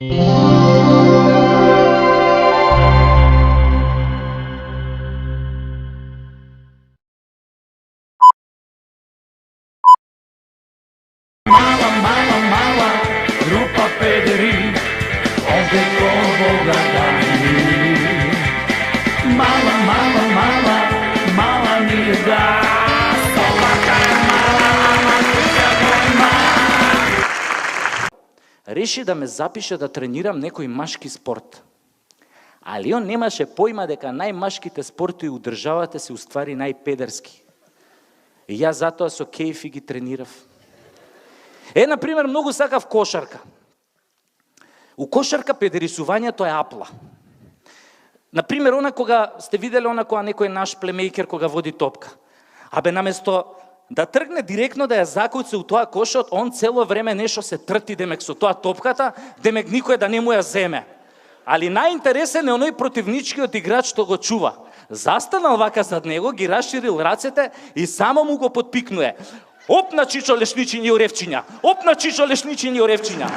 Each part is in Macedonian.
Група педери, овде кого гадани. Мала, мала, мала, мала ми е да. Собака е мала, ама тука го има. Реши да ме запише да тренирам некој машки спорт. Али он немаше појма дека најмашките спортови у државата се уствари најпедерски. И јас затоа со кејф ги тренирав. Например, многу сакав кошарка. У кошарка педерисувањето е апла. Например, она кога сте виделе она кога некој наш племејкер кога води топка. Наместо да тргне директно да ја закуци у тоа кошот, он цело време нешто се трти демек со тоа топката, демек никој да не му ја земе. Али најинтересен е оној противничкиот играч што го чува. Застанал вака зад него, ги расширил рацете и само му го подпикнуе. Оп на Чичо Лешничиња и Оревчиња! Оп на Чичо Лешничиња и Оревчиња!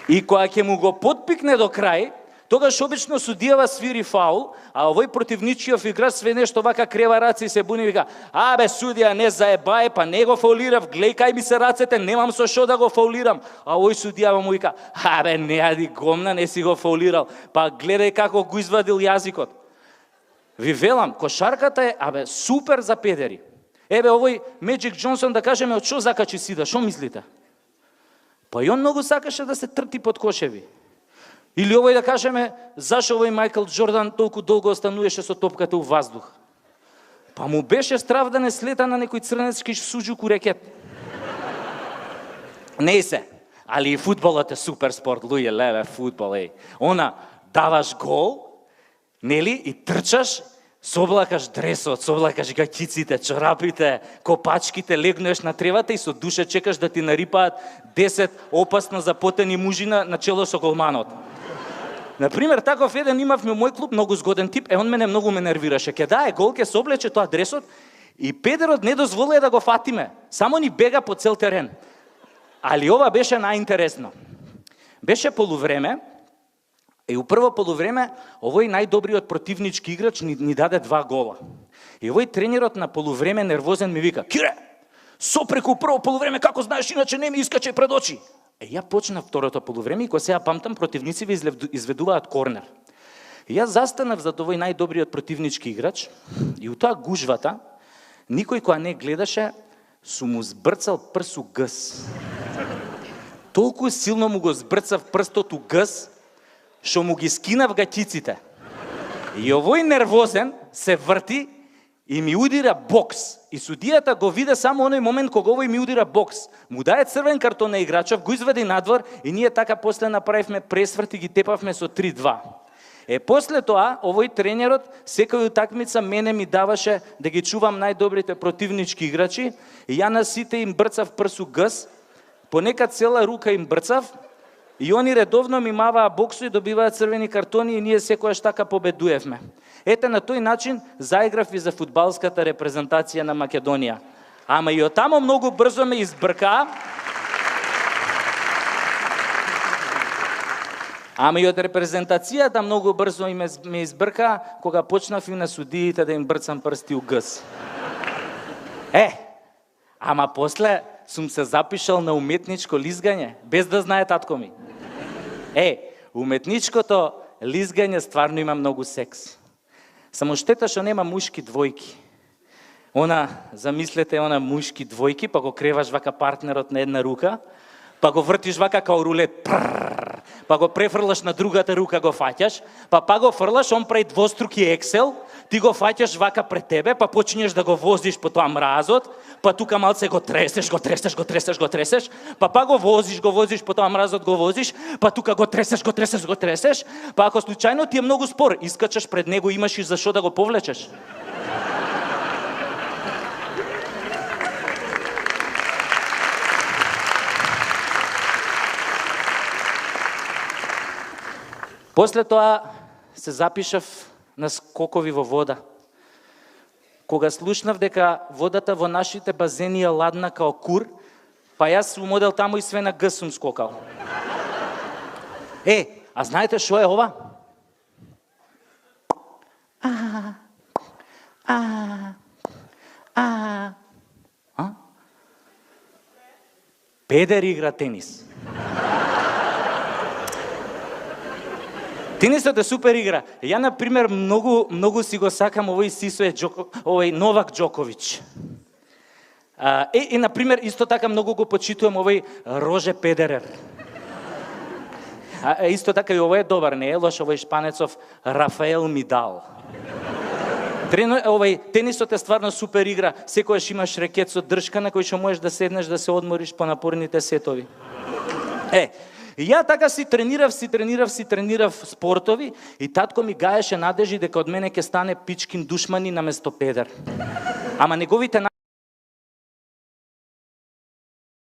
И кога ќе му го подпикне до крај, тогаш обично судијава свири фаул, а овој противничиот играч све нешто вака крева раце и се буни и вика: "Абе судија, не заебај, па не го фаулирав, глеј кај ми се рацете, немам со шо да го фаулирам." А овој судија му вика: "Абе не ади гомна, не си го фаулирал, па гледај како го извадил јазикот." Ви велам, кошарката е супер за педери. Овој Меджик Џонсон, да кажеме, од шо закачи сида, шо мислите? Па и он многу сакаше да се трти под кошеви. Или овој, да кажеме, зашо овој Мајкл Џордан толку долго остануваше со топката у воздух? Па му беше страв да не слета на некој црнецки суџук у рекет. Не се, али и фудбалот е супер спорт, луѓе, леве, фудбал, Она, даваш гол, нели, и трчаш, соблакаш дресот, соблакаш гаќиците, чорапите, копачките, легнеш на тревата и со душе чекаш да ти нарипаат 10 опасно запотени мужина на чело со голманот. Например, таков еден имавме мој клуб, многу згоден тип, он мене многу ме нервираше. Ке дае гол, ке се облече тоа дресот и педерот не дозволува да го фатиме. Само ни бега по цел терен. Али ова беше најинтересно. Беше полувреме, и у прво полувреме овој најдобриот противнички играч ни даде 2 гола. И овој тренерот на полувреме нервозен ми вика: "Кире, сопреку прво полувреме, како знаеш, иначе не ми искаче пред очи." Ја почнав второто полувреме и кога сега памтам, противници ви изведуваат корнер. И јас застанав зад овој најдобриот противнички играч и у тоа гужвата никој која не гледаше су му збрцал прс у гъс. Толку силно му го збрцав прстот у гъс, што му ги скинав гаќиците. И овој нервозен се врти и ми удира бокс. И судијата го виде само оној момент кога овој ми удира бокс. Му даде црвен картон на играчов, го изведе надвор и ние така после направивме пресврт и ги тепавме со 3-2. После тоа, овој тренерот секој утакмица мене ми даваше да ги чувам најдобрите противнички играчи и ја на сите им брцав прсу гъс, понекад цела рука им брцав и они редовно ми маваа боксу и добиваат црвени картони и ние секојаш така победуевме. На тој начин заиграв и за фудбалската репрезентација на Македонија. Ама и оттамо многу брзо ме избрка. Ама и од репрезентацијата многу брзо ме избрка кога почнав и на судиите да им брцам прсти у гъс. Ама после сум се запишал на уметничко лизгање, без да знае татко ми. Уметничкото лизгање стварно има многу секс. Само штета што нема мушки двојки. Замислете, мушки двојки, па го креваш вака партнерот на една рука, па го вртиш вака као рулет, па го префрлаш на другата рука, го фаќаш, па го фрлаш, он прави двоструки ексел, ти го фаќаш вака пред тебе, па почнеш да го возиш по тоа мразот, па тука малце го тресеш, па го возиш по тоа мразот, па тука го тресеш, па ако случајно ти е многу спор, искачаш пред него, имаш и за шо да го повлечеш. После тоа се запишав на скокови во вода. кога слушнав дека водата во нашите базени е ладна као кур, па јас во модел таму и све на гъс сум скокал. А знаете што е ова? Педер игра тенис. Тенисот е супер игра. Ја, например, многу си го сакам овој Сисоe овој Новак Џоковиќ. Например, исто така многу го почитувам овој Роже Педерер. Исто така и овој е добар, не е лош, овој шпанецов Рафаел Мидал. Тенисот е стварно супер игра. Секојаш имаш рекет со дршка на кој што можеш да седнеш да се одмориш по напорните сетови. Ја така си тренирав спортови и татко ми гаеше надежи дека од мене ќе стане пичкин душмани наместо педер. Ама неговите